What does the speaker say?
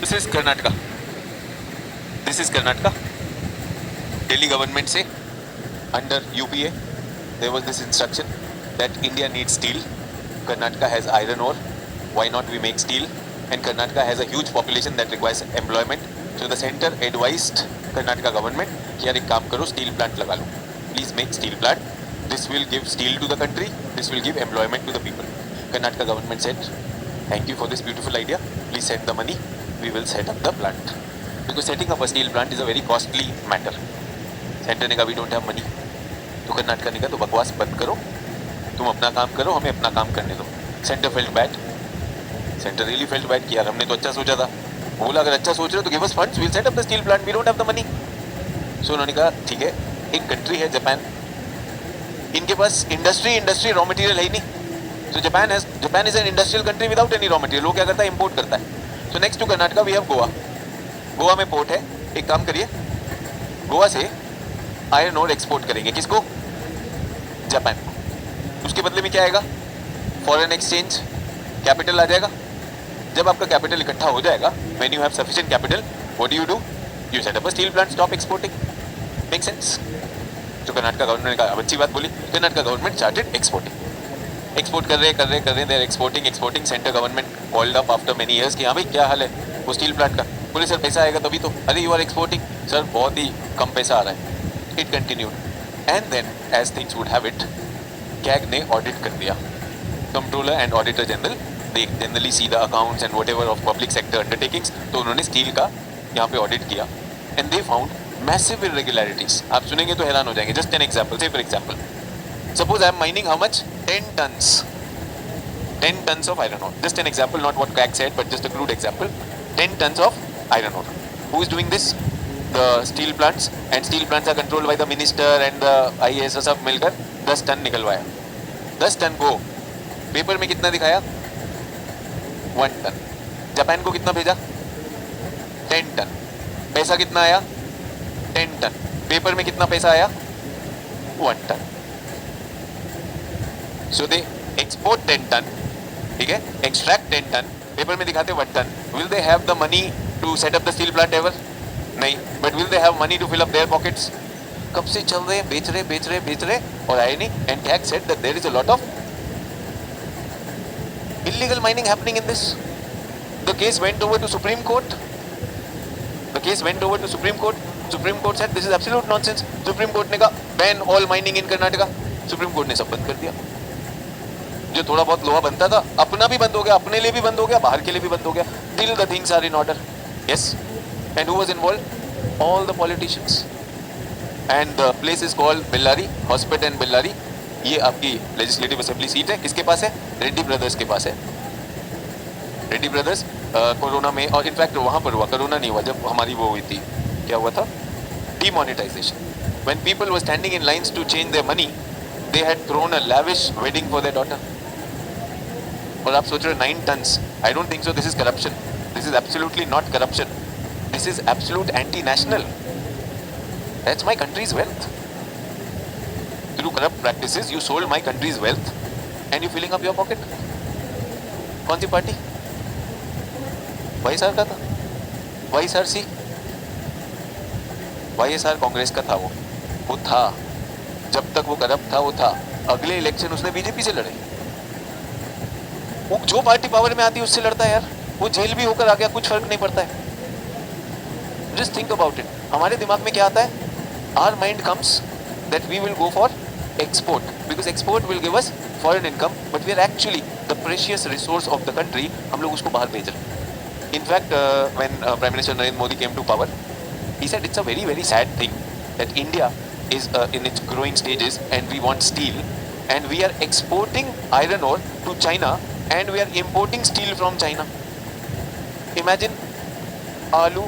This is Karnataka. This is Karnataka. Delhi government से under UPA there was this instruction that India needs steel. Karnataka has iron ore. Why not we make steel? And Karnataka has a huge population that requires employment. So the center advised Karnataka government कि यार एक काम करो steel plant लगा लो. Please make steel plant. This will give steel to the country. This will give employment to the people. Karnataka government said, thank you for this beautiful idea. Please send the money. We will set up the plant. Because setting up a steel plant is a very costly matter. Center ने कहा we don't have money. तो कर्नाटका ने कहा तो बकवास बंद करो. तुम अपना काम करो, हमें अपना काम करने दो. Center felt bad. Center really felt bad कि यार हमने तो अच्छा सोचा था. बोला अगर अच्छा सोच रहे हो तो give us funds. We'll set up the steel plant. We don't have the money. So उन्होंने कहा ठीक है. एक कंट्री है जापान. इनके पास इंडस्ट्री रॉ मटेरियल है ही नहीं. So Japan is an industrial country without any raw material. वो क्या करता है इंपोर्ट करता है. So next to Karnataka we have Goa. Goa में पोर्ट है. एक काम करिए गोवा से आयरन ओर एक्सपोर्ट करेंगे. किसको? जापान को. उसके बदले में क्या आएगा? फॉरेन एक्सचेंज कैपिटल आ जाएगा. जब आपका कैपिटल इकट्ठा हो जाएगा, when you have sufficient capital, what do? You set up a steel plant, stop exporting. Make sense? तो कर्नाटका गवर्नमेंट ने कहा अब अच्छी बात बोली. Karnataka government started exporting. Export कर रहे they're exporting. Centre government called up after many years कि हाँ भाई क्या हाल है वो स्टील प्लांट का. बोले सर पैसा आएगा तभी तो. अरे यू आर एक्सपोर्टिंग. सर बहुत ही कम पैसा आ रहा है. It continued and then as things would have it CAG ने ऑडिट कर दिया. Controller and auditor general they generally see the accounts and whatever of public sector undertakings. तो उन्होंने स्टील का यहाँ पे ऑडिट किया and they found massive irregularities. आप सुनेंगे तो हैरान हो जाएंगे. Just an example. Say for example suppose I am mining how much? 10 tons of iron ore. Just an example, not what CAG said, but just a crude example. 10 tons of iron ore. Who is doing this? The steel plants. And steel plants are controlled by the minister and the IAS सब मिलकर 10 ton निकलवाया. 10 ton को paper में कितना दिखाया? 1 ton. Japan को कितना भेजा? 10 टन. पैसा कितना आया? 10 टन. पेपर में कितना पैसा आया? 1 ton. So they export 10 ton, ठीक है, extract 10 ton, पेपर में दिखाते 1 ton. Will they have the money to set up the steel plant ever? नहीं. But will they have money to fill up their pockets? कब से चल रहे हैं, बेच रहे और आए नहीं. And CAG said that there is a lot of illegal mining happening in this. The case went over to Supreme Court. Supreme Court said this is absolute nonsense. Supreme Court ने कहा ban all mining in Karnataka. Supreme Court ने सब बंद कर दिया. जो थोड़ा बहुत लोहा बनता था अपना भी बंद हो गया, अपने लिए भी बंद हो गया, बाहर के लिए भी बंद हो गया. Till the things are in order. Yes. And who was involved? All the politicians. And the place is called Bellary, Hospet and Bellary. ये आपकी लेजिस्लेटिव असेंबली सीट है. किसके पास है? रेड्डी ब्रदर्स के पास है. रेड्डी ब्रदर्स कोरोना में, और इनफैक्ट वहाँ पर हुआ, कोरोना नहीं हुआ, जब हमारी वो हुई थी, क्या हुआ था? Demonetization. When people were standing in lines to change their money, they had thrown a lavish wedding for their daughter. और आप सोच रहे हो 9 tons. I don't think so. This is corruption. This is absolutely not corruption. This is absolute anti-national. That's my country's wealth. Through corrupt practices, you sold my country's wealth, and you filling up your pocket. कौन सी party? YSR का था. YSRC. YSR Congress का था. वो था. जब तक वो करप्ट था वो था. अगले इलेक्शन उसने बीजेपी से लड़े. वो जो पार्टी पावर में आती है उससे लड़ता है यार. वो जेल भी होकर आ गया, कुछ फर्क नहीं पड़ता है. Just think about it. हमारे दिमाग में क्या आता है? Our mind comes that we will go for export because export will give us foreign income, but we are actually the precious resource of the country. हम लोग उसको बाहर भेज रहे हैं. In fact when prime minister Narendra Modi came to power, he said it's a very very sad thing that India is in its growing stages and we want steel and we are exporting iron ore to China and we are importing steel from China. Imagine aloo